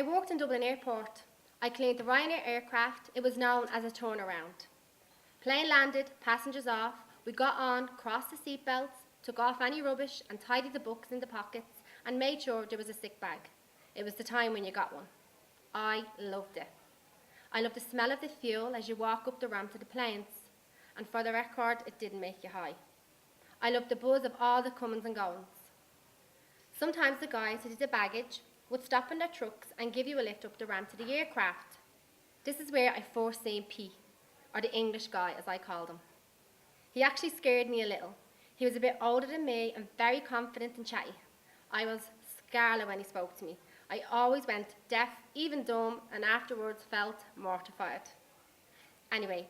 I worked in Dublin Airport. I cleaned the Ryanair aircraft. It was known as a turnaround. Plane landed, passengers off. We got on, crossed the seatbelts, took off any rubbish and tidied the books in the pockets and made sure there was a sick bag. It was the time when you got one. I loved it. I loved the smell of the fuel as you walk up the ramp to the planes. And for the record, it didn't make you high. I loved the buzz of all the comings and goings. Sometimes the guys who did the baggage would stop in their trucks and give you a lift up the ramp to the aircraft. This is where I first seen P, or the English guy as I called him. He actually scared me a little. He was a bit older than me and very confident and chatty. I was scarlet when he spoke to me. I always went deaf, even dumb, and afterwards felt mortified. Anyway,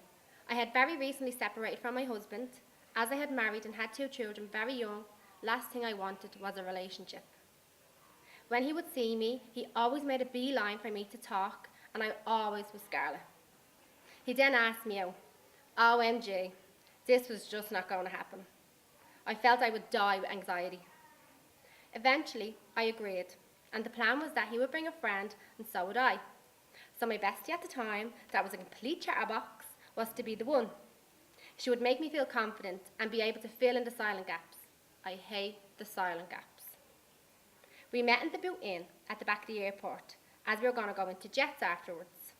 I had very recently separated from my husband. As I had married and had 2 children very young, last thing I wanted was a relationship. When he would see me, he always made a beeline for me to talk, and I always was scarlet. He then asked me out. OMG, this was just not going to happen. I felt I would die with anxiety. Eventually, I agreed, and the plan was that he would bring a friend, and so would I. So my bestie at the time, that was a complete chatterbox, was to be the one. She would make me feel confident and be able to fill in the silent gaps. I hate the silent gaps. We met in the boot inn at the back of the airport, as we were going to go into jets afterwards.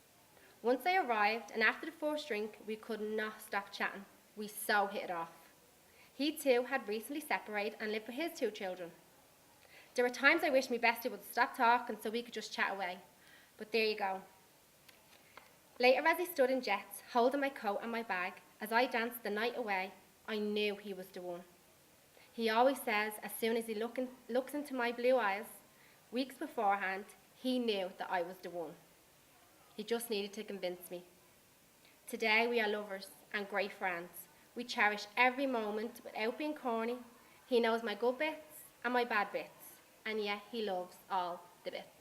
Once I arrived, and after the first drink, we could not stop chatting. We so hit it off. He too had recently separated and lived with his 2 children. There were times I wished my bestie would stop talking so we could just chat away. But there you go. Later, as he stood in jets, holding my coat and my bag, as I danced the night away, I knew he was the one. He always says, as soon as he looks into my blue eyes, weeks beforehand, he knew that I was the one. He just needed to convince me. Today, we are lovers and great friends. We cherish every moment without being corny. He knows my good bits and my bad bits, and yet he loves all the bits.